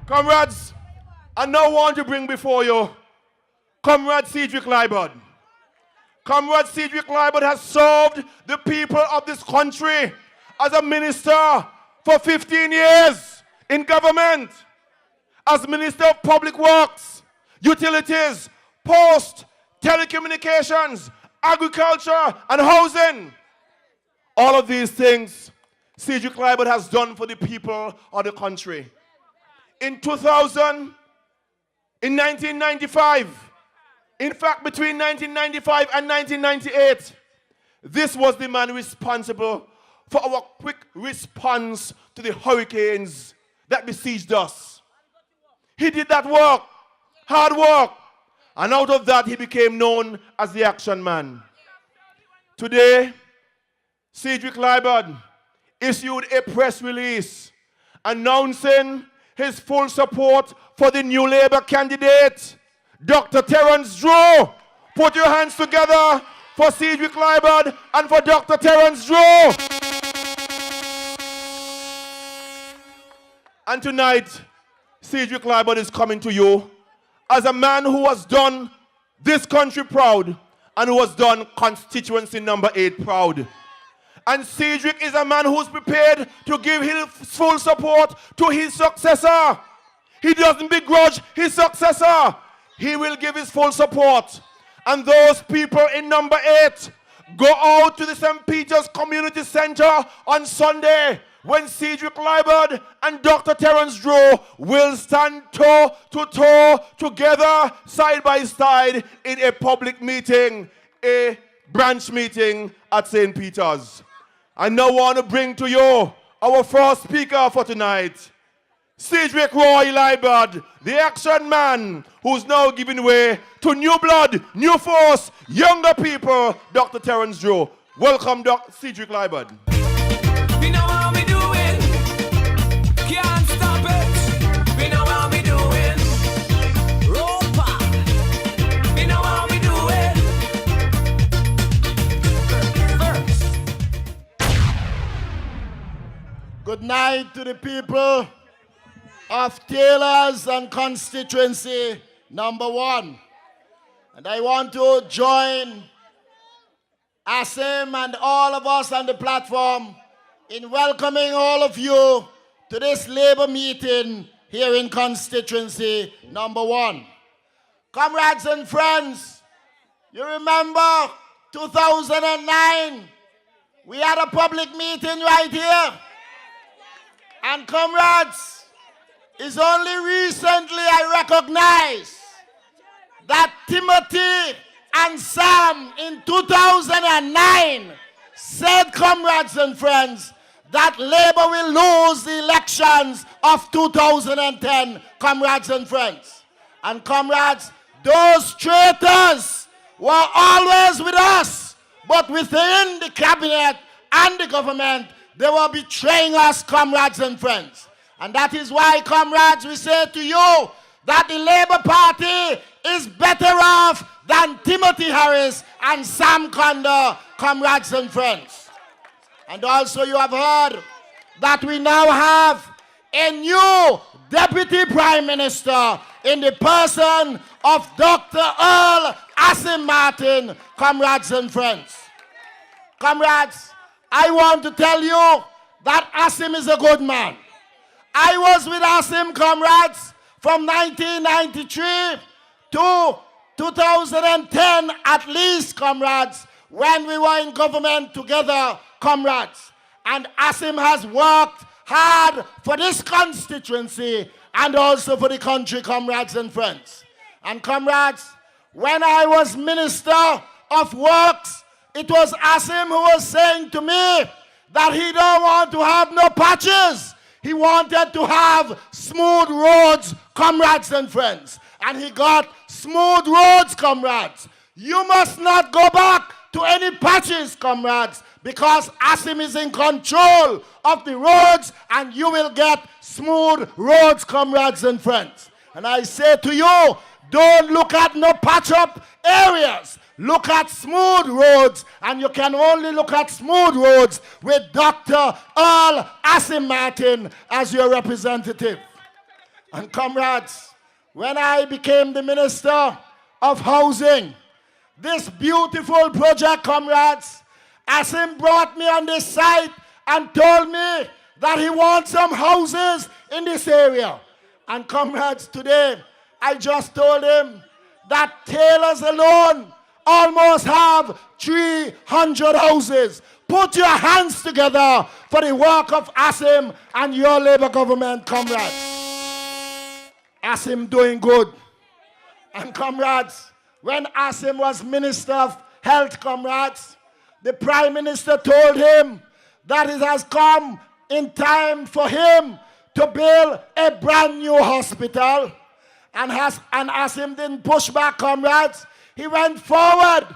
Comrades, I now want to bring before you Comrade Cedric Liburd. Comrade Cedric Liburd has served the people of this country as a minister for 15 years in government, as Minister of Public Works, Utilities, Post, Telecommunications, Agriculture, and Housing. All of these things Cedric Liburd has done for the people of the country. In 2000, in 1995, in fact between 1995 and 1998, this was the man responsible for our quick response to the hurricanes that besieged us. He did that work, hard work, and out of that he became known as the action man. Today, Cedric Liburd issued a press release announcing his full support for the new Labour candidate, Dr. Terence Drew. Put your hands together for Cedric Liburd and for Dr. Terence Drew. And tonight, Cedric Liburd is coming to you as a man who has done this country proud and who has done constituency number 8 proud. And Cedric is a man who's prepared to give his full support to his successor. He doesn't begrudge his successor. He will give his full support. And those people in number 8, go out to the St. Peter's Community Center on Sunday when Cedric Liburd and Dr. Terence Drew will stand toe to toe together, side by side, in a public meeting, a branch meeting at St. Peter's. I now want to bring to you our first speaker for tonight, Cedric Roy Liburd, the action man who's now giving way to new blood, new force, younger people, Dr. Terence Drew. Welcome, Dr. Cedric Liburd. We know how we do it. Can't stop it. We know how we do it. Ropa. We know how we do it. Good night to the people of Taylors and constituency number 1. And I want to join Asim and all of us on the platform in welcoming all of you to this Labour meeting here in constituency number 1. Comrades and friends, you remember 2009, we had a public meeting right here. And comrades, it's only recently I recognize that Timothy and Sam in 2009 said, comrades and friends, that Labour will lose the elections of 2010, comrades and friends. And comrades, those traitors were always with us, but within the cabinet and the government, they were betraying us, comrades and friends. And that is why, comrades, we say to you that the Labour Party is better off than Timothy Harris and Sam Condor, comrades and friends. And also you have heard that we now have a new Deputy Prime Minister in the person of Dr. Earl Asim Martin, comrades and friends. Comrades, I want to tell you that Asim is a good man. I was with Asim, comrades, from 1993 to 2010 at least, comrades, when we were in government together, comrades. And Asim has worked hard for this constituency and also for the country, comrades and friends. And comrades, when I was Minister of Works, it was Asim who was saying to me that he don't want to have no patches. He wanted to have smooth roads, comrades and friends. And he got smooth roads, comrades. You must not go back to any patches, comrades, because Asim is in control of the roads and you will get smooth roads, comrades and friends. And I say to you, don't look at no patch-up areas. Look at smooth roads, and you can only look at smooth roads with Dr. Earl Asim Martin as your representative. And comrades, when I became the Minister of Housing, this beautiful project, comrades, Asim brought me on this site and told me that he wants some houses in this area. And comrades, today, I just told him that tailors alone almost have 300 houses. Put your hands together for the work of Asim and your Labour government, comrades. Asim doing good. And comrades, when Asim was Minister of Health, comrades, the Prime Minister told him that it has come in time for him to build a brand new hospital. And Asim didn't push back, comrades. He went forward.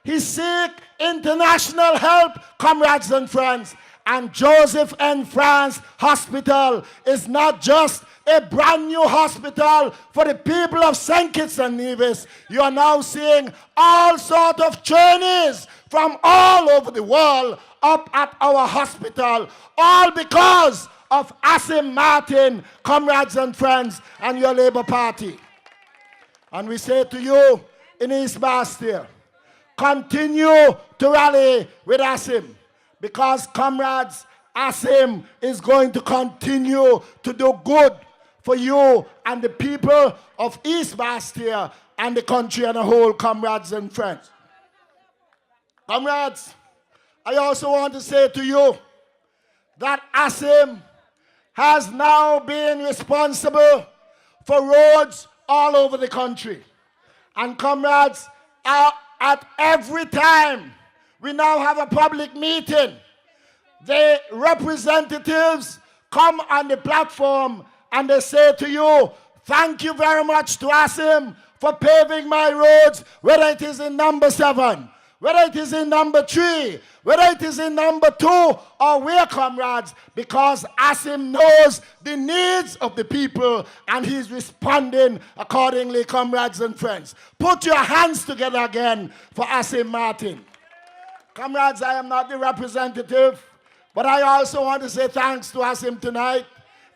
He seek international help, comrades and friends. And Joseph N. France Hospital is not just a brand new hospital for the people of St. Kitts-Nevis. You are now seeing all sorts of trainees from all over the world up at our hospital, all because of Asim Martin, comrades and friends, and your Labour Party. And we say to you in East Bastia, continue to rally with Asim, because, comrades, Asim is going to continue to do good for you and the people of East Bastia and the country as a whole, comrades and friends. Comrades, I also want to say to you that Asim has now been responsible for roads all over the country. And comrades, at every time we now have a public meeting, the representatives come on the platform and they say to you, thank you very much to Asim for paving my roads, whether it is in number 7, whether it is in number 3, whether it is in number 2, or where, comrades, because Asim knows the needs of the people and he's responding accordingly, comrades and friends. Put your hands together again for Asim Martin. Comrades, I am not the representative, but I also want to say thanks to Asim tonight,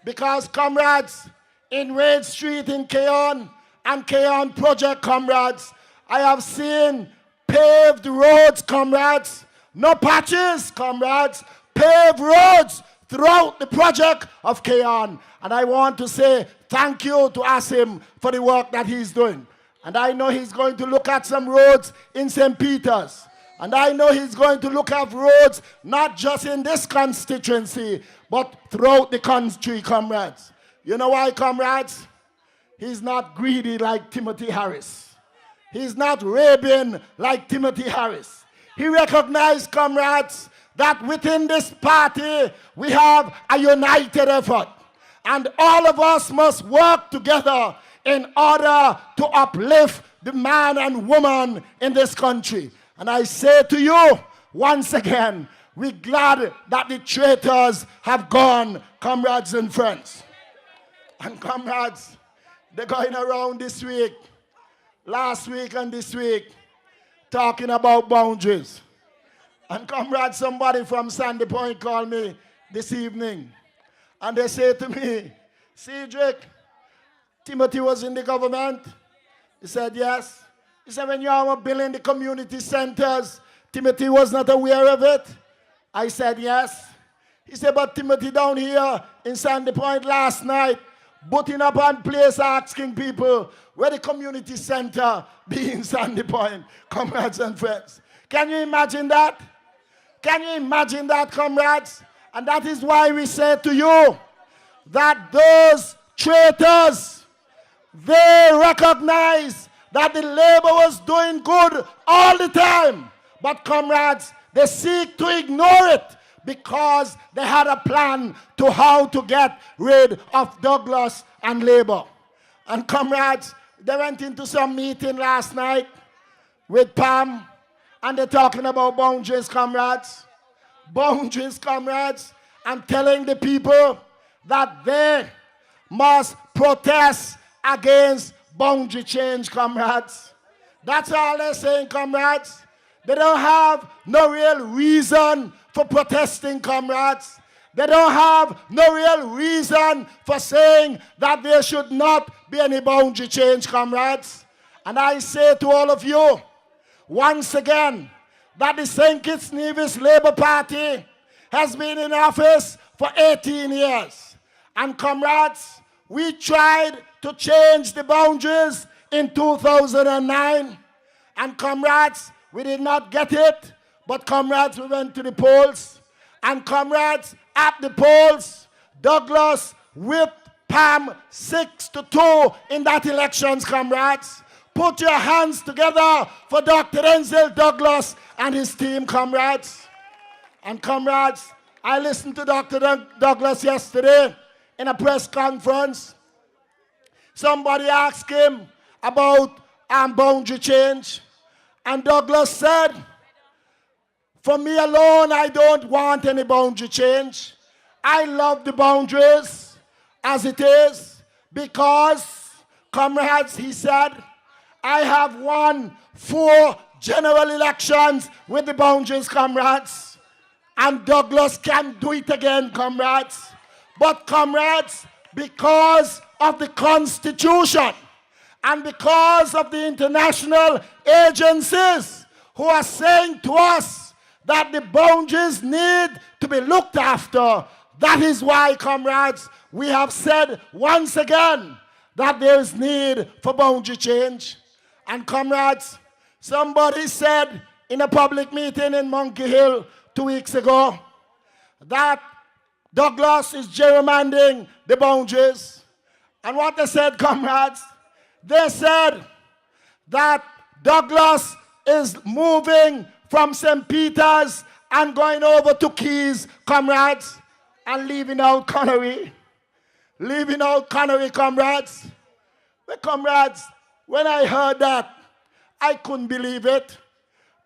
because, comrades, in Wade Street in Keon and Keon Project, comrades, I have seen paved roads, comrades, no patches, comrades, paved roads throughout the project of Keon. And I want to say thank you to Asim for the work that he's doing. And I know he's going to look at some roads in St. Peter's. And I know he's going to look at roads not just in this constituency, but throughout the country, comrades. You know why, comrades? He's not greedy like Timothy Harris. He's not rabid like Timothy Harris. He recognized, comrades, that within this party we have a united effort. And all of us must work together in order to uplift the man and woman in this country. And I say to you, once again, we're glad that the traitors have gone, comrades and friends. And comrades, they're going around this week, last week and this week, talking about boundaries. And comrades, somebody from Sandy Point called me this evening. And they say to me, Cedric, Timothy was in the government? He said, yes. He said, when you were building the community centers, Timothy was not aware of it? I said, yes. He said, but Timothy down here in Sandy Point last night, butting up on place asking people where the community center be in Sandy Point, comrades and friends. Can you imagine that? Can you imagine that, comrades? And that is why we say to you that those traitors, they recognize that the labor was doing good all the time. But comrades, they seek to ignore it because they had a plan to how to get rid of Douglas and labor. And comrades, they went into some meeting last night with Pam, and they're talking about boundaries, comrades. Boundaries, comrades, and telling the people that they must protest against boundary change, comrades. That's all they're saying, comrades. They don't have no real reason for protesting, comrades. They don't have no real reason for saying that there should not be any boundary change, comrades. And I say to all of you, once again, that the St. Kitts-Nevis Labour Party has been in office for 18 years. And comrades, we tried to change the boundaries in 2009. And comrades, we did not get it. But comrades, we went to the polls. And comrades, at the polls, Douglas whipped Pam 6-2 in that elections, comrades. Put your hands together for Dr. Denzel Douglas and his team, comrades. And comrades, I listened to Dr. Douglas yesterday in a press conference. Somebody asked him about boundary change. And Douglas said, for me alone, I don't want any boundary change. I love the boundaries as it is because, comrades, he said, I have won 4 general elections with the boundaries, comrades. And Douglas can do it again, comrades. But, comrades, because of the Constitution and because of the international agencies who are saying to us that the boundaries need to be looked after, that is why, comrades, we have said once again that there is need for boundary change. And comrades, somebody said in a public meeting in Monkey Hill 2 weeks ago that Douglas is gerrymandering the boundaries. And what they said, comrades, they said that Douglas is moving from St. Peter's and going over to Keys, comrades, and leaving out Connery. Leaving out Connery, comrades. Well, comrades, when I heard that, I couldn't believe it.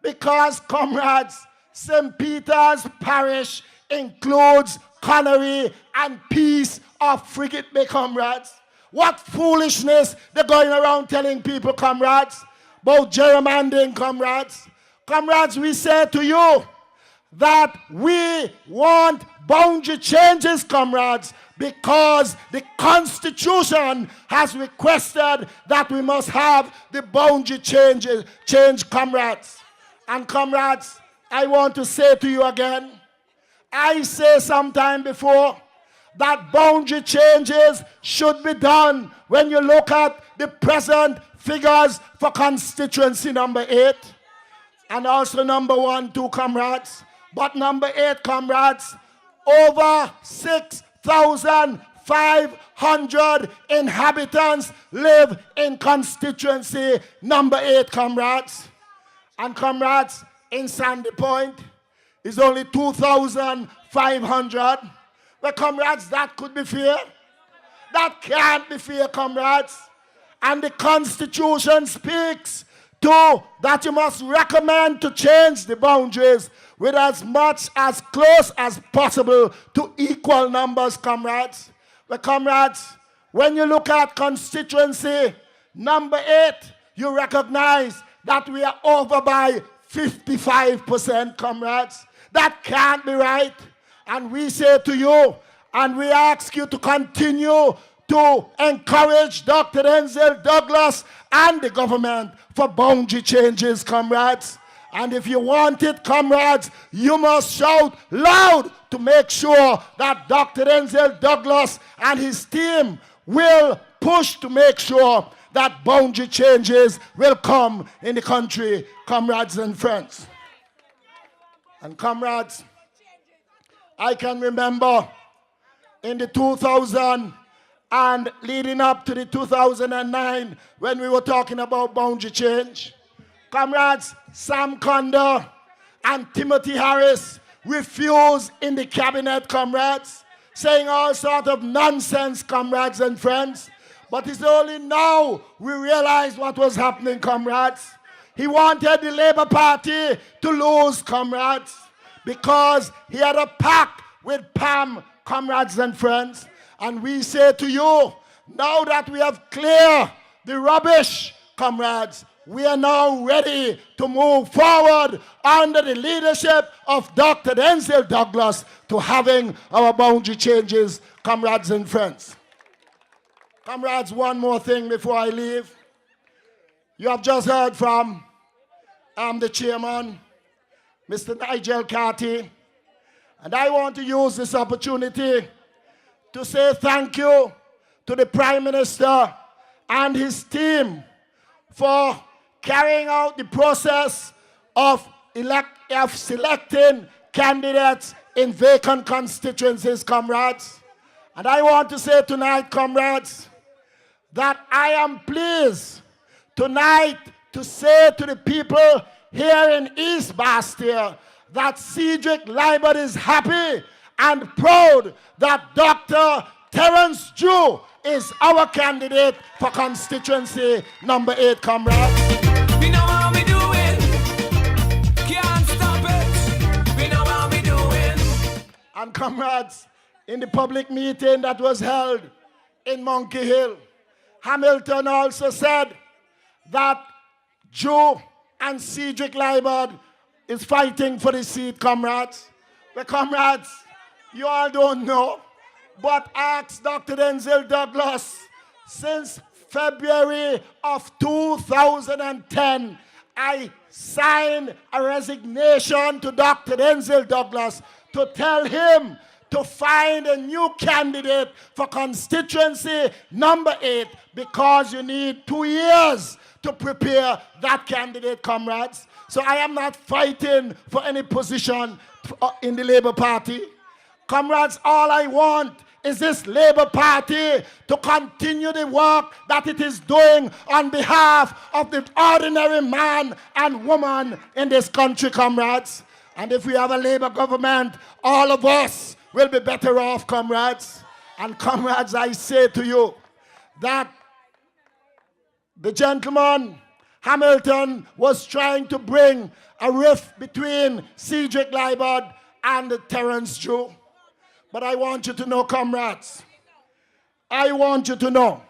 Because, comrades, St. Peter's Parish includes Connery and Peace of Frigate Bay, comrades. What foolishness they're going around telling people, comrades, about gerrymandering, comrades. Comrades, we say to you that we want boundary changes, comrades, because the Constitution has requested that we must have the boundary change, comrades. And comrades, I want to say to you again, I say sometime before that boundary changes should be done when you look at the present figures for constituency number 8 and also number 1, 2, comrades. But number 8, comrades, over 6,500 inhabitants live in constituency number 8, comrades. And comrades, in Sandy Point is only 2,500. Well, comrades, that could be fair. That can't be fair, comrades. And the Constitution speaks to that you must recommend to change the boundaries with as much as close as possible to equal numbers, comrades. Well, comrades, when you look at constituency number 8, you recognize that we are over by 55%, comrades. That can't be right. And we say to you, and we ask you to continue to encourage Dr. Denzel Douglas and the government for boundary changes, comrades. And if you want it, comrades, you must shout loud to make sure that Dr. Denzel Douglas and his team will push to make sure that boundary changes will come in the country, comrades and friends. And comrades, I can remember in the 2000 and leading up to the 2009 when we were talking about boundary change, comrades, Sam Condor and Timothy Harris refused in the cabinet, comrades, saying all sorts of nonsense, comrades and friends. But it's only now we realize what was happening, comrades. He wanted the Labour Party to lose, comrades, because he had a pact with Pam, comrades and friends. And we say to you, now that we have cleared the rubbish, comrades, we are now ready to move forward under the leadership of Dr. Denzel Douglas to having our boundary changes, comrades and friends. Comrades, one more thing before I leave. You have just heard from the chairman, Mr. Nigel Carty, and I want to use this opportunity to say thank you to the Prime Minister and his team for carrying out the process of selecting candidates in vacant constituencies, comrades. And I want to say tonight, comrades, that I am pleased tonight to say to the people here in East Bastia that Cedric Liburd is happy and proud that Dr. Terence Jew is our candidate for constituency number 8, comrades. We know how we do it. Can't stop it. We know how we do it. And comrades, in the public meeting that was held in Monkey Hill, Hamilton also said that Jew and Cedric Liburd is fighting for the seat, comrades. But comrades, you all don't know, but ask Dr. Denzel Douglas. Since February of 2010, I signed a resignation to Dr. Denzel Douglas to tell him to find a new candidate for constituency number 8 because you need 2 years to prepare that candidate, comrades. So I am not fighting for any position in the Labour Party. Comrades, all I want is this Labour Party to continue the work that it is doing on behalf of the ordinary man and woman in this country, comrades. And if we have a Labour government, all of us will be better off, comrades. And comrades, I say to you that the gentleman Hamilton was trying to bring a rift between Cedric Liburd and Terence Jew. But I want you to know, comrades, I want you to know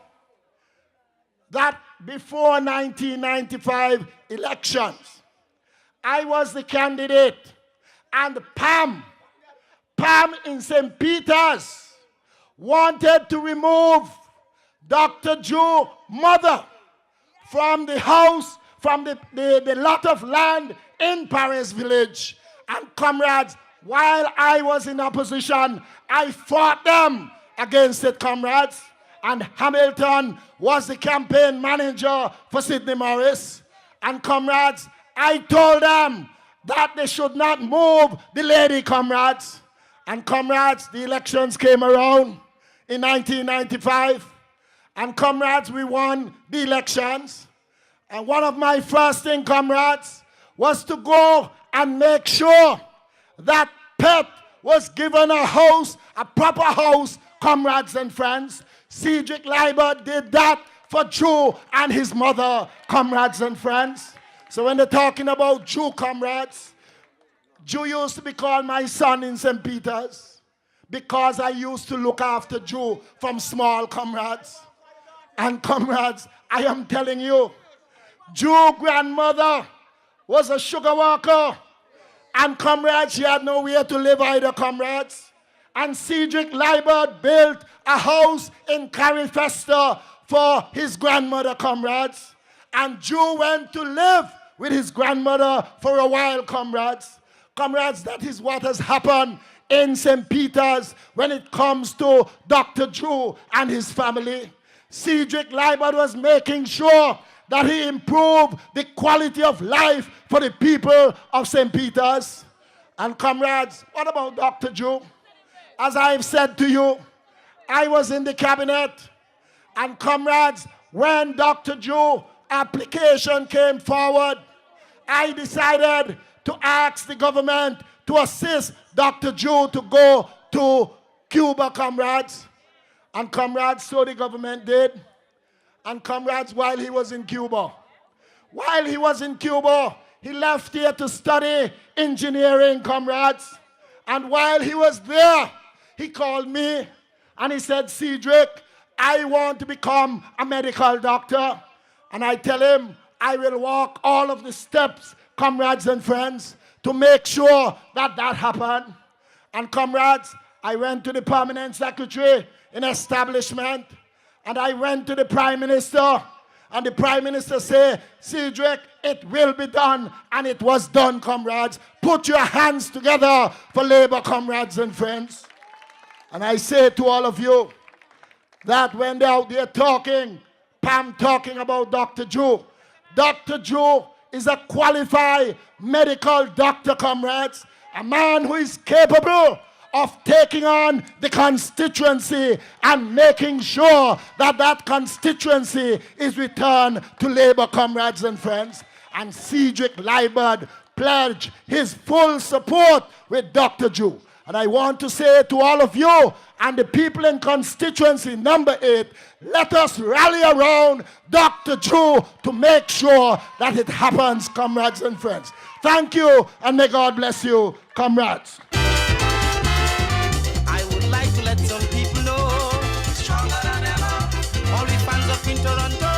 that before 1995 elections, I was the candidate, and Pam in St. Peter's wanted to remove Dr. Jew's mother from the house, from the lot of land in Paris Village. And comrades, while I was in opposition, I fought them against it, comrades. And Hamilton was the campaign manager for Sidney Morris. And comrades, I told them that they should not move the lady, comrades. And comrades, the elections came around in 1995. And comrades, we won the elections. And one of my first things, comrades, was to go and make sure that Pet was given a house, a proper house, comrades and friends. Cedric Liburd did that for Jew and his mother, comrades and friends. So when they're talking about Jew, comrades, Jew used to be called my son in St. Peter's because I used to look after Jew from small, comrades. And comrades, I am telling you, Jew grandmother was a sugar worker. And comrades, she had nowhere to live either, comrades. And Cedric Liburd built a house in Carifesta for his grandmother, comrades. And Jew went to live with his grandmother for a while, comrades. Comrades, that is what has happened in St. Peter's when it comes to Dr. Jew and his family. Cedric Liburd was making sure that he improved the quality of life for the people of St. Peter's. And comrades, what about Dr. Jew? As I've said to you, I was in the cabinet. And comrades, when Dr. Jew application came forward, I decided to ask the government to assist Dr. Jew to go to Cuba, comrades. And comrades, so the government did. And comrades, while he was in Cuba, he left here to study engineering, comrades. And while he was there, he called me and he said, Cedric, I want to become a medical doctor. And I tell him, I will walk all of the steps, comrades and friends, to make sure that that happened. And comrades, I went to the permanent secretary in establishment, and I went to the Prime Minister, and the Prime Minister said, Cedric, it will be done, and it was done, comrades. Put your hands together for Labour, comrades and friends. And I say to all of you that when they're out there talking, Pam talking about Dr. Drew. Dr. Drew is a qualified medical doctor, comrades, a man who is capable of taking on the constituency and making sure that that constituency is returned to Labour, comrades and friends. And Cedric Liburd pledged his full support with Dr. Drew. And I want to say to all of you and the people in constituency number 8, let us rally around Dr. Drew to make sure that it happens, comrades and friends. Thank you, and may God bless you, comrades. I would like to let some people know, stronger than ever. All the fans of in Toronto.